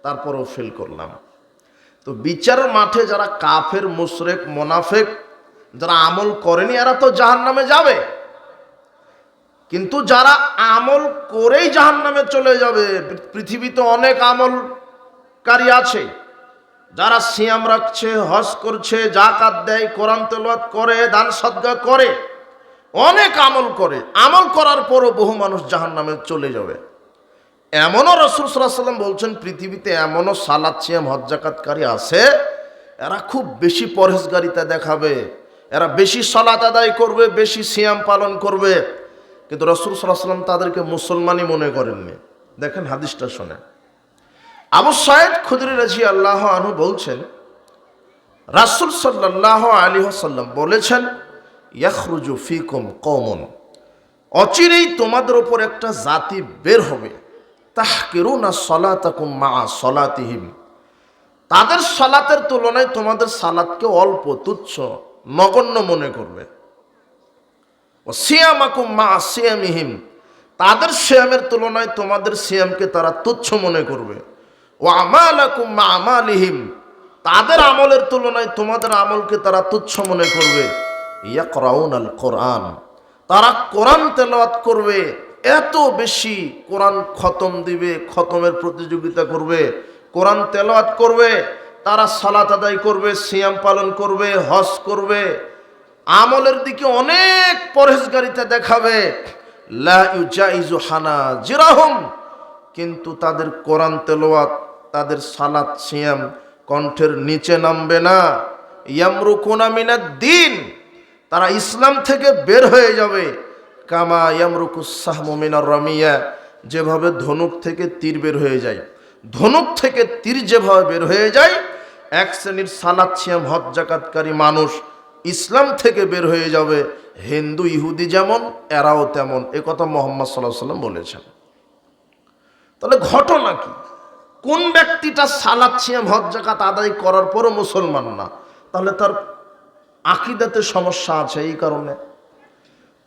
তারপরেও ফেল করলাম। তো বিচারের মাঠে যারা কাফের, মুশরিক, মুনাফিক, যারা আমল করেনি এরা তো জাহান্নামে যাবে, কিন্তু যারা আমল করেই জাহান্নামে চলে যাবে, পৃথিবীতে অনেক আমলকারী আছে যারা সিয়াম রাখছে, হজ করছে, যাকাত দেয়, কোরআন তেলাওয়াত করে, দান সদকা করে, অনেক আমল করে, আমল করার পরও বহু মানুষ জাহান্নামে চলে যাবে। এমনও রাসূল সাল্লাল্লাহু আলাইহি ওয়াসাল্লাম বলছেন পৃথিবীতে এমনও সালাত, সিয়াম, হজ, যাকাতকারী আছে এরা খুব বেশি পরহেজগারিতা দেখাবে, এরা বেশি সালাত আদায় করবে, বেশি সিয়াম পালন করবে, কিন্তু রাসূল সাল্লাল্লাহু আলাইহি ওয়াসাল্লাম তাদেরকে মুসলমানই মনে করেননি। দেখেন হাদিসটা শুনে, আবু সাঈদ খুদরি রাদিয়াল্লাহু আনহু বলছেন রাসূল সাল্লাল্লাহু আলাইহি ওয়াসাল্লাম বলেছেন, ইয়াখরুজু ফিকুম কওমুন, অচিরেই তোমাদের উপর একটা জাতি বের হবে, তাহকিরুনা সলাতাকুম মা সলাতিহিম, তাদের সালাতের তুলনায় তোমাদের সালাতকে অল্প, তুচ্ছ, নগণ্য মনে করবে। ও সিয়ামাকুম মা সিয়ামিহিম, তাদের সিয়ামের তুলনায় তোমাদের সিয়ামকে তারা তুচ্ছ মনে করবে। ও আমালাকুম মা আমালিহিম, তাদের আমলের তুলনায় তোমাদের আমলকে তারা তুচ্ছ মনে করবে। ইয়াকরাউনাল কোরআন, তারা কোরআন তেলাওয়াত করবে, এত বেশি কোরআন খতম দিবে, খতমের প্রতিযোগিতা করবে, কোরআন তেলাওয়াত করবে, তারা সালাত আদায় করবে, সিয়াম পালন করবে, হজ করবে, আমলের দিকে অনেক পরহেজগারিতা দেখাবে। লা ইউজাইজু হানাজিরাহুম, কিন্তু তাদের কোরআন তেলাওয়াত, তাদের সালাত, সিয়াম কণ্ঠের নিচে নামবে না। ইয়ামরুকুনা মিনাদ দ্বীন, তারা ইসলাম থেকে বের হয়ে যাবে। কামা ইয়ামরুকুস সাহমু মিনার রামিয়া, যেভাবে ধনুক থেকে তীর বের হয়ে যায়, ধনুক থেকে তীর যেভাবে বের হয়ে যায়, এক শ্রেণীর সালাত, সিয়াম, হজ, যাকাতকারী মানুষ ইসলাম থেকে বের হয়ে যাবে। হিন্দু, ইহুদি যেমন এরাও তেমন, এ কথা মুহাম্মদ সাল্লাল্লাহু আলাইহি ওয়াসাল্লাম বলেছেন। তাহলে ঘটনা কি? কোন ব্যক্তিটা সালাত, সিয়াম, হজ, যাকাত আদায় করার পরও মুসলমান না, তাহলে তার আকীদাতে সমস্যা আছে, এই কারণে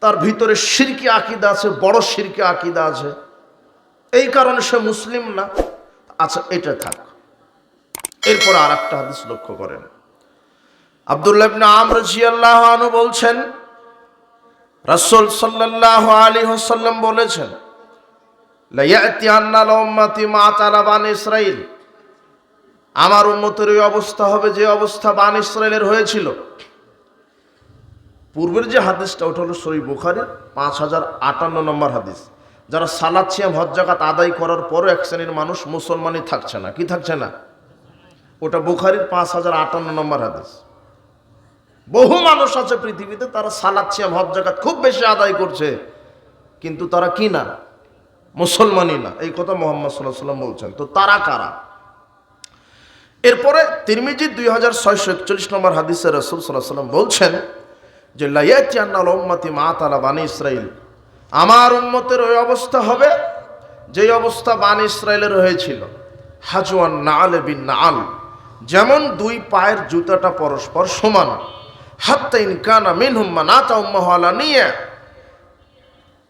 তার ভিতরে শিরকি আকীদা আছে, বড় শিরকি আকীদা আছে, এই কারণে সে মুসলিম না। আচ্ছা, এটা থাক। এরপর আর একটা হাদিস লক্ষ্য করেন, আব্দুল্লাহ ইবনে আমর রাদিয়াল্লাহু আনহু বলছেন রাসূল সাল্লাল্লাহু আলাইহি ওয়াসাল্লাম বলেছেন, লা ইয়াতি আন্নাল উম্মতি মা তালা বানি ইসরাইল, আমার উম্মতের এই অবস্থা হবে যে অবস্থা বানি ইসরাইলের হয়েছিল। পূর্বের যে হাদিসটা ওটা হলো সহিহ বুখারীর 5058 নম্বর হাদিস। যারা সালাত, সিয়াম, হজ, যাকাত আদায় করার পরও এক শ্রেণীর মানুষ মুসলমানই থাকছে না, কি থাকছে না, ওটা বুখারীর 5058 নম্বর হাদিস। বহু মানুষ আছে পৃথিবীতে তারা সালাত, সিয়াম, হজ, যাকাত খুব বেশি আদায় করছে, কিন্তু তারা কি না, মুসলমানই না, এই কথা মুহাম্মদ সাল্লাল্লাহু আলাইহি ওয়াসাল্লাম বলছেন। তো তারা কারা? এরপরে তিরমিজি 2641 নম্বর হাদিসে রাসূল সাল্লাল্লাহু আলাইহি ওয়াসাল্লাম বলছেন যে লা ইয়াতি আন্নাল উম্মতি মা তালা বানি ইসরাইল, আমার উম্মতের ওই অবস্থা হবে যেই অবস্থা বানি ইসরাইলের হয়েছিল। হাজওয়ান নাআল বিন নাআল, যেমন দুই পায়ের জুতাটা পরস্পর সমান। হাত্তা ইন কানা মিনহুম মান আতা উম্মাহু আলানিয়া,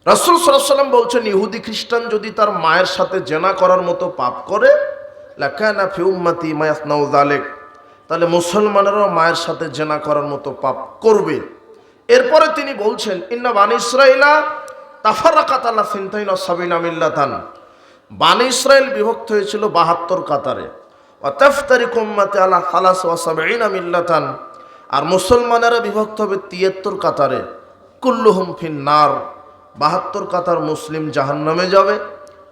রাসূল সাল্লাল্লাহু আলাইহি ওয়াসাল্লাম বলছেন ইহুদি খ্রিস্টান যদি তার মায়ের সাথে জেনা করার মতো পাপ করে, লাকানা ফি উম্মতি মা ইয়াসনাউ যালিক, তাহলে মুসলমানেরাও মায়ের সাথে জেনা করার মতো পাপ করবে। এরপরে তিনি বলছেন ইন্না বানি ইসরাইলা তাফাররাকাত আলা সিনতাইন ওয়া সাবিনা মিল্লাতান, বানি ইসরাইল বিভক্ত হয়েছিল 72 কাতারে। ওয়া তাফতারিকু উম্মতি আলা 73 মিল্লাতান, আর মুসলমানেরা বিভক্ত হবে 73 কাতারে। কুল্লুহুম ফিন নার, 72 কাতার মুসলিম জাহান্নামে যাবে।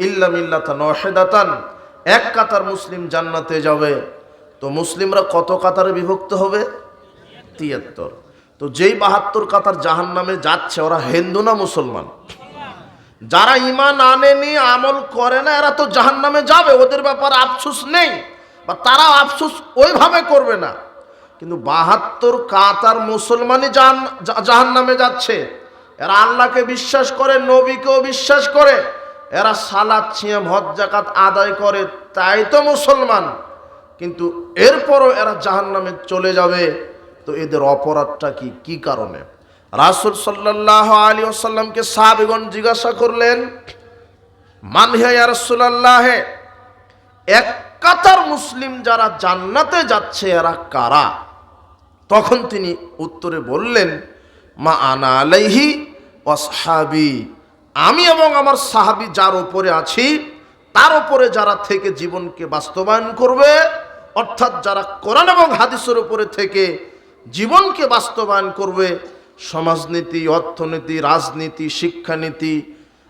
ইল্লা মিল্লাতান ওয়াহিদাতান, এক কাতার মুসলিম জান্নাতে যাবে। তো মুসলিমরা কত কাতারে বিভক্ত হবে? 73। তো যেই 72 কাতার জাহান্নামে যাচ্ছে ওরা হিন্দু না মুসলমান? যারা ঈমান আনেনি, আমল করে না, এরা তো জাহান্নামে যাবে, ওদের ব্যাপারে আফসোস নেই, বা তারা আফসোস ওইভাবে করবে না। কিন্তু 72 কাতার মুসলমানই জাহান্নামে যাচ্ছে। এরা আল্লাহকে বিশ্বাস করে, নবীকেও বিশ্বাস করে, এরা সালাত, সিয়াম, হজ, যাকাত আদায় করে, তাই তো মুসলমান, কিন্তু এরপরও এরা জাহান্নামে চলে যাবে। তো এদের অপরাধটা কি, কি কারণে? রাসূল সাল্লাল্লাহু আলাইহি ওয়াসাল্লামকে সাহাবীগণ জিজ্ঞাসা করলেন, মান হিয়া ইয়া রাসূলুল্লাহ, এক কাতার মুসলিম যারা জান্নাতে যাচ্ছে এরা কারা? তখন তিনি উত্তরে বললেন, মা আনা আলাইহি ওয়াসহাবি, আমি এবং আমার সাহাবী যার উপরে আছি তার উপরে যারা থেকে জীবনকে বাস্তবায়ন করবে, অর্থাৎ যারা কোরআন এবং হাদিসের উপরে থেকে জীবনকে বাস্তবায়ন করবে, সমাজনীতি, অর্থনীতি, রাজনীতি, শিক্ষানীতি,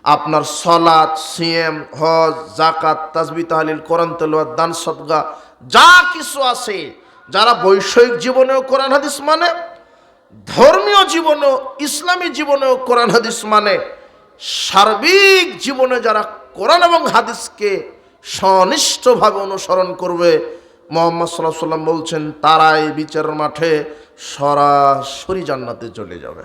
আপনার সলাত, সিয়াম, হজ, যাকাত, তাসবিহ, তাহলিল, কোরআন তেলাওয়াত, দান, সদকা যা কিছু আছে, যারা বৈষয়িক জীবনেও কোরআন হাদিস মানে, ধর্মীয় জীবনেও, ইসলামী জীবনেও কোরআন হাদিস মানে, সার্বিক জীবনে যারা কোরআন এবং হাদিসকে সনিষ্ঠভাবে অনুসরণ করবে, মুহাম্মদ সাল্লাল্লাহু আলাইহি ওয়াসাল্লাম বলছেন তারাই বিচারের মাঠে সরাসরি জান্নাতে চলে যাবে।